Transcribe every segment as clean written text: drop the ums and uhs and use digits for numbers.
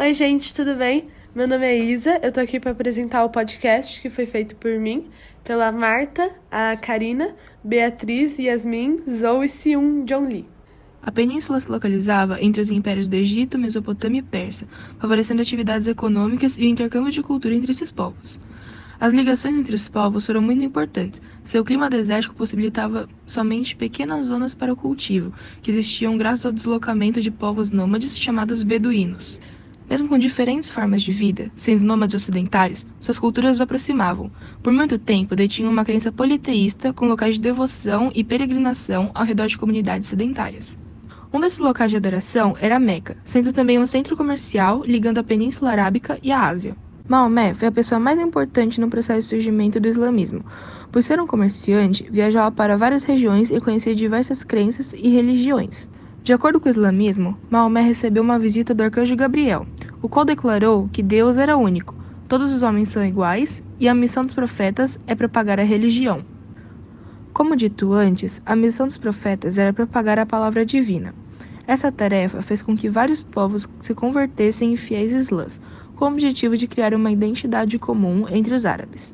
Oi, gente, tudo bem? Meu nome é Isa, eu tô aqui para apresentar o podcast que foi feito por mim, pela Marta, a Karina, Beatriz, Yasmin, Zoe, Siun, John Lee. A península se localizava entre os impérios do Egito, Mesopotâmia e Pérsia, favorecendo atividades econômicas e o intercâmbio de cultura entre esses povos. As ligações entre os povos foram muito importantes. Seu clima desértico possibilitava somente pequenas zonas para o cultivo, que existiam graças ao deslocamento de povos nômades chamados beduínos. Mesmo com diferentes formas de vida, sendo nômades ocidentários, suas culturas os aproximavam. Por muito tempo, detinham uma crença politeísta com locais de devoção e peregrinação ao redor de comunidades sedentárias. Um desses locais de adoração era Meca, sendo também um centro comercial ligando a Península Arábica e a Ásia. Maomé foi a pessoa mais importante no processo de surgimento do islamismo. Por ser um comerciante, viajava para várias regiões e conhecia diversas crenças e religiões. De acordo com o islamismo, Maomé recebeu uma visita do arcanjo Gabriel, o qual declarou que Deus era único, todos os homens são iguais e a missão dos profetas é propagar a religião. Como dito antes, a missão dos profetas era propagar a palavra divina. Essa tarefa fez com que vários povos se convertessem em fiéis islãs, com o objetivo de criar uma identidade comum entre os árabes.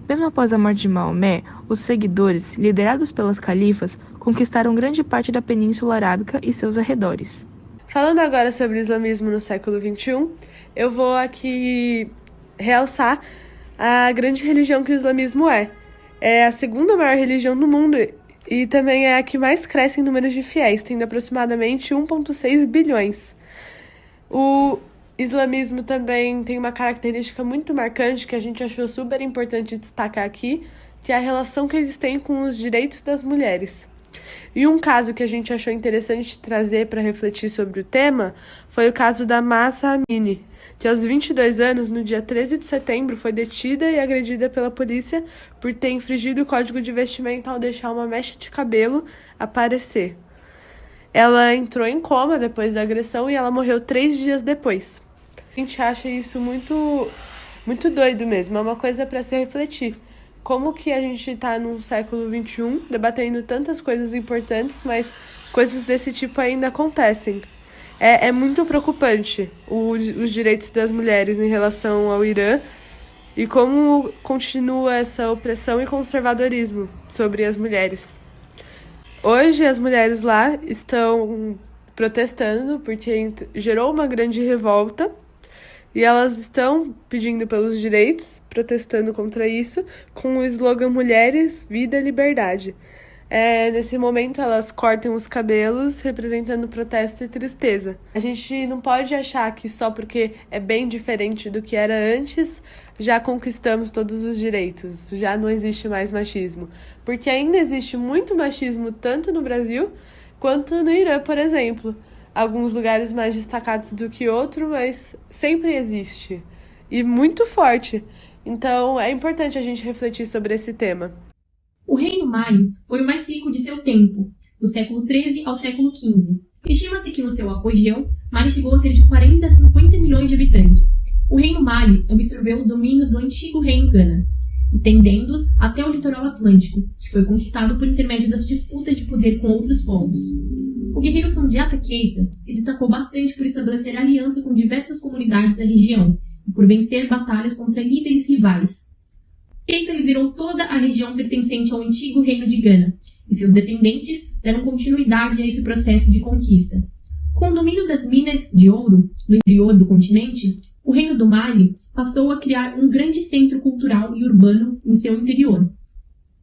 Mesmo após a morte de Maomé, os seguidores, liderados pelas califas, conquistaram grande parte da Península Arábica e seus arredores. Falando agora sobre o islamismo no século XXI, eu vou aqui realçar a grande religião que o islamismo é. É a segunda maior religião do mundo e também é a que mais cresce em números de fiéis, tendo aproximadamente 1,6 bilhões. O islamismo também tem uma característica muito marcante que a gente achou super importante destacar aqui, que é a relação que eles têm com os direitos das mulheres. E um caso que a gente achou interessante trazer para refletir sobre o tema foi o caso da Mahsa Amini, que aos 22 anos, no dia 13 de setembro, foi detida e agredida pela polícia por ter infringido o código de vestimenta ao deixar uma mecha de cabelo aparecer. Ela entrou em coma depois da agressão e ela morreu 3 dias depois. A gente acha isso muito doido mesmo, é uma coisa para se refletir. Como que a gente está no século XXI, debatendo tantas coisas importantes, mas coisas desse tipo ainda acontecem. É muito preocupante os direitos das mulheres em relação ao Irã e como continua essa opressão e conservadorismo sobre as mulheres. Hoje as mulheres lá estão protestando porque gerou uma grande revolta e elas estão pedindo pelos direitos, protestando contra isso, com o slogan Mulheres, Vida, Liberdade. Nesse momento elas cortam os cabelos, representando protesto e tristeza. A gente não pode achar que só porque é bem diferente do que era antes, já conquistamos todos os direitos, já não existe mais machismo. Porque ainda existe muito machismo tanto no Brasil quanto no Irã, por exemplo. Alguns lugares mais destacados do que outros, mas sempre existe. E muito forte. Então é importante a gente refletir sobre esse tema. O reino Mali foi o mais rico de seu tempo, do século XIII ao século XV. Estima-se que no seu apogeu, Mali chegou a ter de 40 a 50 milhões de habitantes. O reino Mali absorveu os domínios do antigo reino Gana, estendendo-os até o litoral atlântico, que foi conquistado por intermédio das disputas de poder com outros povos. O guerreiro Sundiata Keita se destacou bastante por estabelecer aliança com diversas comunidades da região e por vencer batalhas contra líderes rivais. Keita liderou toda a região pertencente ao antigo reino de Gana, e seus descendentes deram continuidade a esse processo de conquista. Com o domínio das minas de ouro no interior do continente, o reino do Mali passou a criar um grande centro cultural e urbano em seu interior.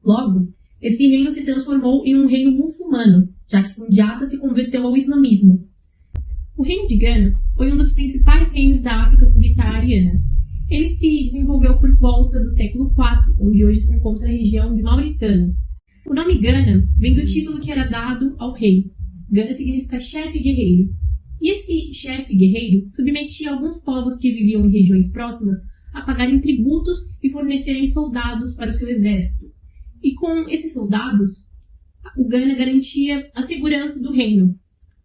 Logo, esse reino se transformou em um reino muçulmano, já que Sundiata se converteu ao islamismo. O reino de Gana foi um dos principais reinos da África subsaariana. Ele se desenvolveu por volta do século IV, onde hoje se encontra a região de Mauritânia. O nome Gana vem do título que era dado ao rei. Gana significa chefe guerreiro. E esse chefe guerreiro submetia alguns povos que viviam em regiões próximas a pagarem tributos e fornecerem soldados para o seu exército. E com esses soldados, o Gana garantia a segurança do reino,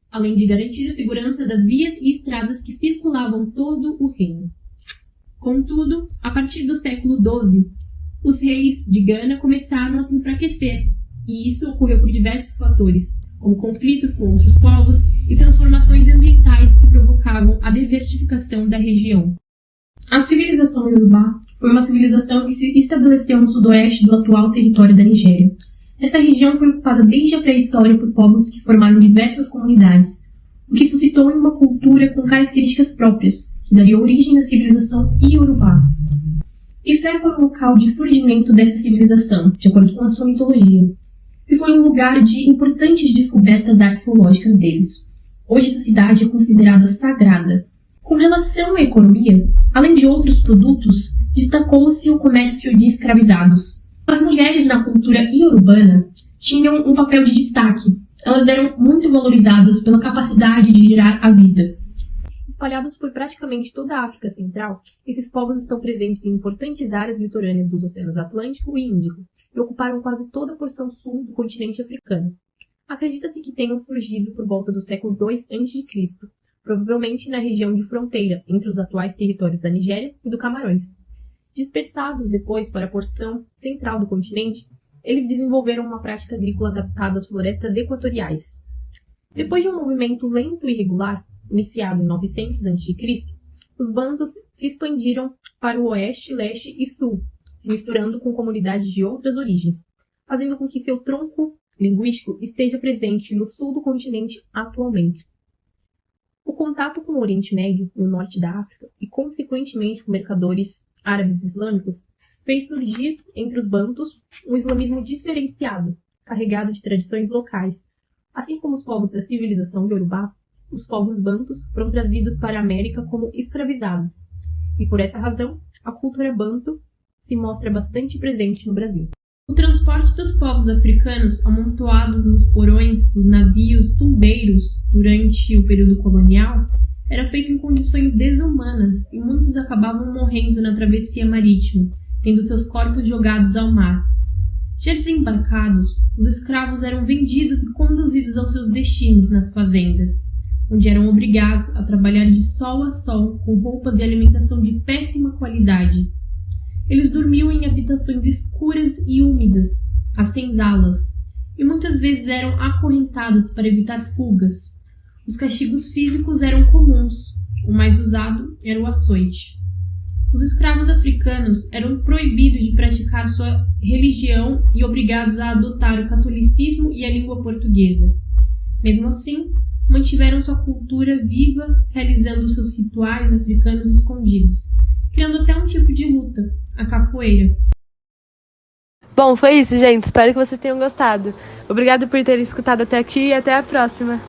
além de garantir a segurança das vias e estradas que circulavam todo o reino. Contudo, a partir do século XII, os reis de Gana começaram a se enfraquecer, e isso ocorreu por diversos fatores, como conflitos com outros povos e transformações ambientais que provocavam a desertificação da região. A civilização Yorubá foi uma civilização que se estabeleceu no sudoeste do atual território da Nigéria. Essa região foi ocupada desde a pré-história por povos que formaram diversas comunidades, o que suscitou em uma cultura com características próprias, que daria origem à civilização Yorubá. Ifé foi o local de surgimento dessa civilização, de acordo com a sua mitologia, e foi um lugar de importantes descobertas arqueológicas deles. Hoje essa cidade é considerada sagrada. Com relação à economia, além de outros produtos, destacou-se o comércio de escravizados. As mulheres na cultura iorubana tinham um papel de destaque. Elas eram muito valorizadas pela capacidade de gerar a vida. Espalhados por praticamente toda a África Central, esses povos estão presentes em importantes áreas litorâneas dos oceanos Atlântico e Índico e ocuparam quase toda a porção sul do continente africano. Acredita-se que tenham surgido por volta do século II a.C., provavelmente na região de fronteira entre os atuais territórios da Nigéria e do Camarões. Dispersados depois para a porção central do continente, eles desenvolveram uma prática agrícola adaptada às florestas equatoriais. Depois de um movimento lento e irregular, iniciado em 900 a.C., os bantus se expandiram para o oeste, leste e sul, se misturando com comunidades de outras origens, fazendo com que seu tronco linguístico esteja presente no sul do continente atualmente. O contato com o Oriente Médio e o norte da África, e consequentemente com mercadores árabes islâmicos, fez surgir entre os bantus um islamismo diferenciado, carregado de tradições locais. Assim como os povos da civilização Yorubá, os povos bantus foram trazidos para a América como escravizados, e por essa razão, a cultura bantu se mostra bastante presente no Brasil. O transporte dos povos africanos amontoados nos porões dos navios tubeiros durante o período colonial era feito em condições desumanas e muitos acabavam morrendo na travessia marítima, tendo seus corpos jogados ao mar. Já desembarcados, os escravos eram vendidos e conduzidos aos seus destinos nas fazendas, onde eram obrigados a trabalhar de sol a sol com roupas e alimentação de péssima qualidade. Eles dormiam em habitações escuras e úmidas, as senzalas, e muitas vezes eram acorrentados para evitar fugas. Os castigos físicos eram comuns, o mais usado era o açoite. Os escravos africanos eram proibidos de praticar sua religião e obrigados a adotar o catolicismo e a língua portuguesa. Mesmo assim, mantiveram sua cultura viva, realizando seus rituais africanos escondidos, criando até um tipo de luta, a capoeira. Bom, foi isso, gente. Espero que vocês tenham gostado. Obrigado por terem escutado até aqui e até a próxima.